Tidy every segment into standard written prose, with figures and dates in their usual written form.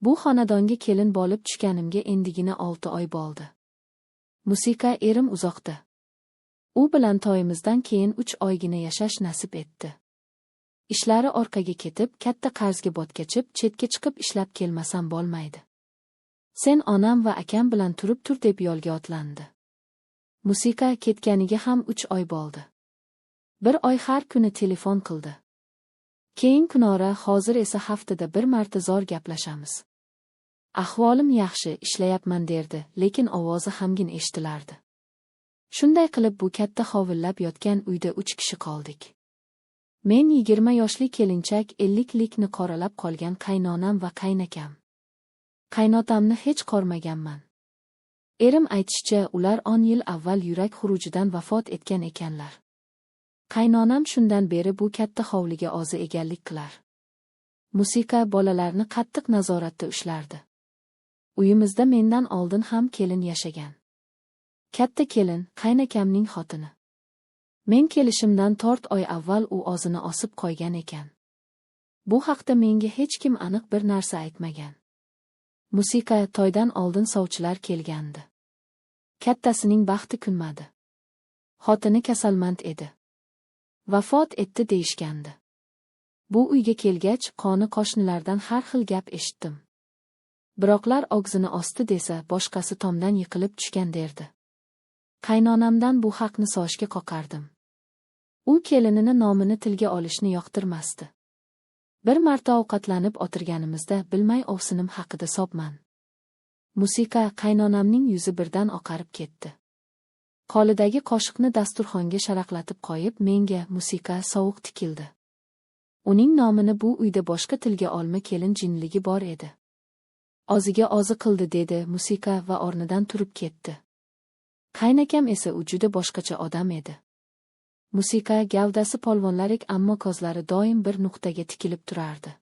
Bu xonadonga kelin bo'lib tushganimga endigina 6 oy bo'ldi. Musiqa erim uzoqda. U bilan to'yimizdan keyin 3 oygina yashash nasib etdi. Ishlari orqaga ketib, katta qarzga botgachib, chetga chiqib ishlab kelmasam bo'lmaydi. Sen onam va akam bilan turib tur deb yo'lga otlandi. Musiqa ketganiga ham 3 oy bo'ldi. Bir oy har kuni telefon qildi. Keyin kunora, hozir esa haftada bir marta zor gaplashamiz. Ahvolim yaxshi, ishlayapman derdi, lekin ovozi hamgin eshitilardi. Shunday qilib bu katta hovillab yotgan uyda 3 kishi qoldik. Men 20 yoshli kelinchak, 50likni qoralab qolgan qaynonam va qaynakam. Qaynotamni hech ko'rmaganman. Erim aytishicha, ular 10 yil avval yurak xurujidan vafot etgan ekanlar. Qaynonam shundan beri bu katta hovliga o'zi egallik qilar. Musiqa bolalarni qattiq nazoratda ushlardi. Uyimizda mendan oldin ham kelin yashagan. Katta kelin, qaynakamning xotini. Men kelishimdan 4 oy avval u o'zini osib qo'ygan ekan. Bu haqda menga hech kim aniq bir narsa aytmagan. Musiqa to'ydan oldin sovchilar kelgandi. Kattasining baxti kunmadi. Xotini kasalmand edi. Vafot etdi deyishgandi. Bu uyga kelgach, qo'ni-qo'shnilardan har xil gap eshitdim. Biroqlar og'zini osdi desa, boshqasi tomdan yiqilib tushgan derdi. Qaynonamdan bu haqni so'shga qoqardim. U kelinini nomini tilga olishni yoqtirmasdi. Bir marta ovqatlanib o'tirganimizda bilmay ovsinim haqida sopman. Musiqa qaynonamning yuzi birdan oqarib ketdi. Qo'lidagi qoshiqni dasturxonga sharaqlatib qo'yib, menga Musiqa sovuq tikildi. Uning nomini bu uyda boshqa tilga olma kelin jinligi bor edi. Oziga ozi qildi dedi Musiqa va o'rnidan turib ketdi. Qaynakam esa u juda boshqacha odam edi. Musiqa gavdasi polvonlarik, ammo ko'zlari doim bir nuqtaga tikilib turardi.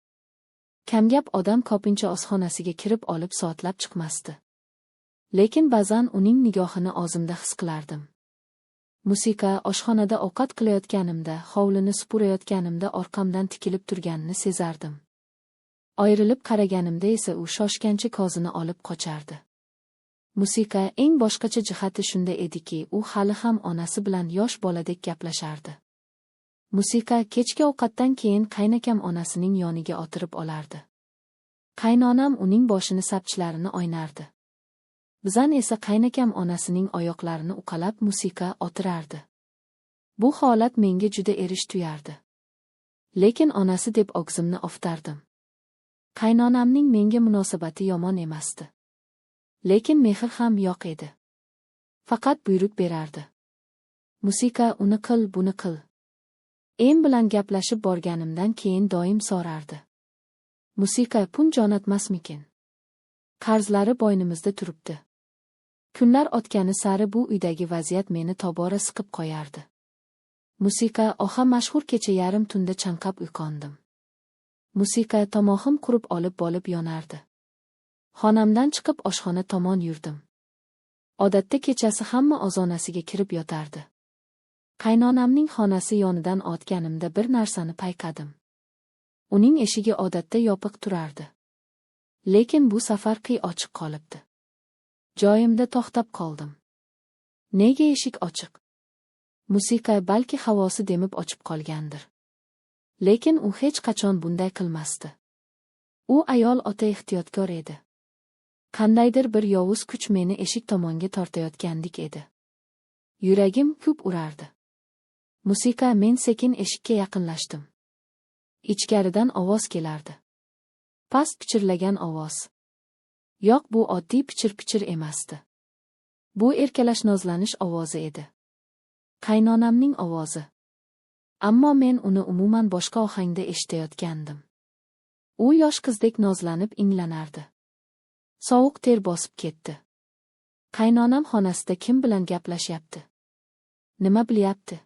Kamgap odam ko'pincha oshxonasiga kirib olib soatlab chiqmasdi. Lekin ba'zan uning nigohini o'zimda his qilardim. Musiqa oshxonada ovqat qilayotganimda, hovlini supurayotganimda orqamdan tikilib turganini sezardim. Ayrilib qaraganimda esa u shoshgancha ko'zini olib qochardi. Musiqa eng boshqacha jihati shunda ediki, u hali ham onasi bilan yosh boladek gaplashardi. Musiqa kechki ovqatdan keyin qaynakam onasining yoniga o'tirib olardi. Qaynonam uning boshini sapchlarini o'ynardi. Bizan esa qaynakam onasining oyoqlarini uqalab Musiqa o'tirardi. Bu holat menga juda erish tuyardi. Lekin onasi deb og'zimni oftardim. Qaynonamning menga munosabati yomon emasdi. Lekin mehr ham yo'q edi. Faqat buyruq berardi. Musiqa uni qil, buni qil. Em bilan gaplashib borganimdan keyin doim so'rardi. Musiqa pul jo'natmasmikin? Qarzlari bo'ynimizda turibdi. Kunlar o'tgani sari bu uydagi vaziyat meni tobora siqib qo'yardi. Musiqa oha mashhur kecha yarim tunda chanqab uyg'ondim. Musiqa tomog'im qurib olib yonardi. Xonamdan chiqib oshxona tomon yurdim. Odatda kechasi hamma ozonasiga kirib yotardi. Qaynonamning xonasi yonidan o'tganimda bir narsani payqadim. Uning eshigi odatda yopiq turardi. Lekin bu safar qiy ochiq qolibdi. Joyimda to'xtab qoldim. Nega eshik ochiq? Musiqa balki havosi demib ochib qolgandir. Lekin u hech qachon bunday qilmasdi. U ayol o'ta ehtiyotkor edi. Qandaydir bir yovuz kuch meni eshik tomonga tortayotgandek edi. Yuragim ko'p urardi. Musiqa men sekin eshikka yaqinlashdim. Ichkaridan ovoz kelardi. Past pichirlagan ovoz. Yo'q, bu oddiy pichir-pichir emasdi. Bu erkalash nozlanish ovozi edi. Qaynonamning ovozi. Ammo men uni umuman boshqa ohangda eshitayotgandim. U yosh qizdek nozlanib inglanardi. Sovuq ter bosib ketdi. Qaynonam xonasida kim bilan gaplashyapti? Nima bilyapti?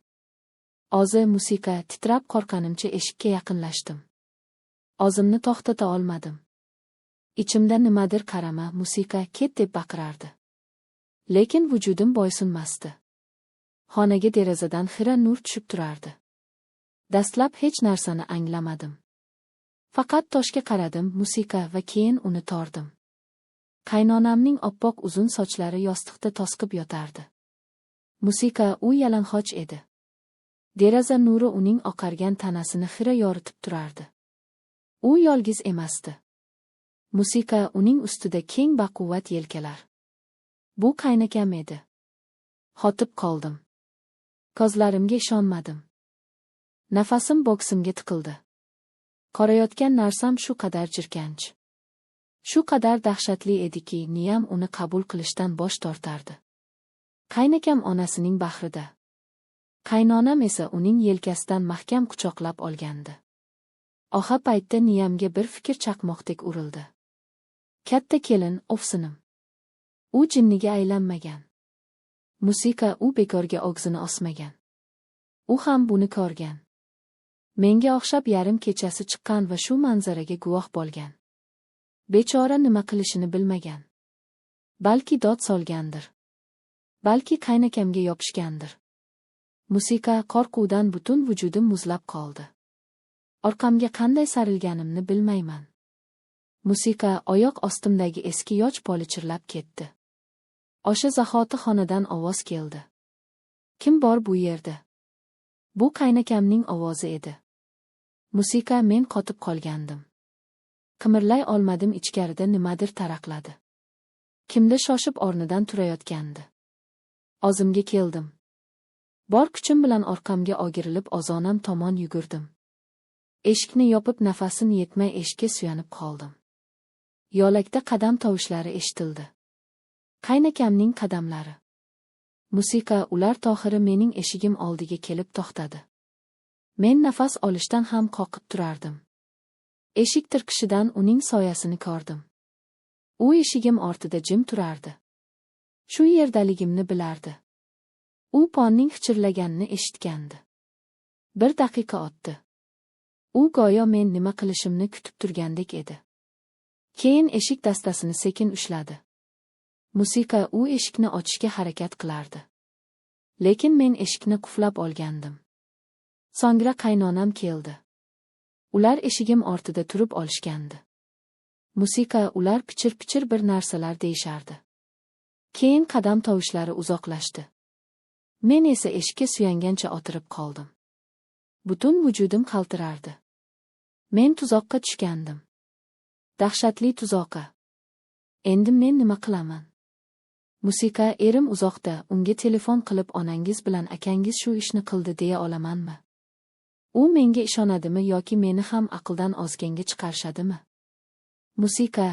O'zi Musiqa titrab qo'rqanimcha eshikka yaqinlashdim. O'zimni to'xtata olmadim. Ichimda nimadir qarama, Musiqa ket deb baqirardi. Lekin vujudim bo'ysunmasdi. Xonaga derazadan xira nur tushib turardi. Dastlab hech narsani anglamadim. Faqat toshga qaradim, musiqa, va keyin uni tordim. Qaynonamning oppoq uzun sochlari yostiqda tosqib yotardi. Musiqa, u yalang'och edi. Deraza nuri uning oqargan tanasini xira yoritib turardi. U yolg'iz emasdi. Musiqa, uning ustida keng baquvvat yelkalar. Bu qaynakam edi. Qotib qoldim. Ko'zlarimga ishonmadim. Nafasim boksimga tiqildi. Qorayotgan narsam shu qadar jirkanch. Shu qadar dahshatli ediki, niyam uni qabul qilishdan bosh tortardi. Qaynakam onasining bag'rida. Qaynonam esa uning yelkasidan mahkam quchoqlab olgandi. Oxa paytda niyamga bir fikr chaqmoqdek urildi. Katta kelin, ofsinim. U jinniga aylanmagan. Musiqa, u bekorga og'zini osmagan. U ham buni ko'rgan. Menga o'xshab yarim kechasi chiqqan va shu manzaraga guvoh bo'lgan. Bechora nima qilishini bilmagan. Balki dod solgandir. Balki qaynakamga yopishgandir. Musiqa, qo'rquvdan butun vujudim muzlab qoldi. Orqamga qanday sarilganimni bilmayman. Musiqa, oyoq ostimdagi eski yoch poli chirlab ketdi. O'sha zahoti xonadan ovoz keldi. Kim bor bu yerda? Bu qaynakamning ovozi edi. Musiqa, men qotib qolgandim. Qimirlay olmadim, ichkarida nimadir taraqladi. Kimdir shoshib o'rnidan turayotgandi. O'zimga keldim. Bor kuchim bilan orqamga o'girilib ozonam tomon yugurdim. Eshikni yopib nafasim yetmay eshikka suyanib qoldim. Yo'lakda qadam tovushlari eshitildi. Qaynakamning qadamlari. Musiqa, ular to'xiri mening eshigim oldiga kelib to'xtadi. Men nafas olishdan ham qoqib turardim. Eshik tirqishidan uning soyasini ko'rdim. U eshigim ortida jim turardi. Shu yerdaligimni bilardi. U ponning xichirlaganini eshitgandi. Bir daqiqa o'tdi. U go'yo men nima qilishimni kutib turgandek edi. Keyin eshik dastasini sekin ushladi. Musiqa, u eshikni ochishga harakat qilardi. Lekin men eshikni quflab olgandim. So'ngra qaynonam keldi. Ular eshigim ortida turib olishgandi. Musiqa, ular pichir-pichir bir narsalar deyishardi. Keyin qadam tovushlari uzoqlashdi. Men esa eshikka suyangancha o'tirib qoldim. Butun vujudim qaltirardi. Men tuzoqqa tushgandim. Dahshatli tuzoqqa. Endi men nima qilaman? Musiqa, erim uzoqda, unga telefon qilib onangiz bilan akangiz shu ishni qildi deya olamanmi? U menga ishonadimi yoki meni ham aqldan ozganga chiqarishadimi? Musiqa,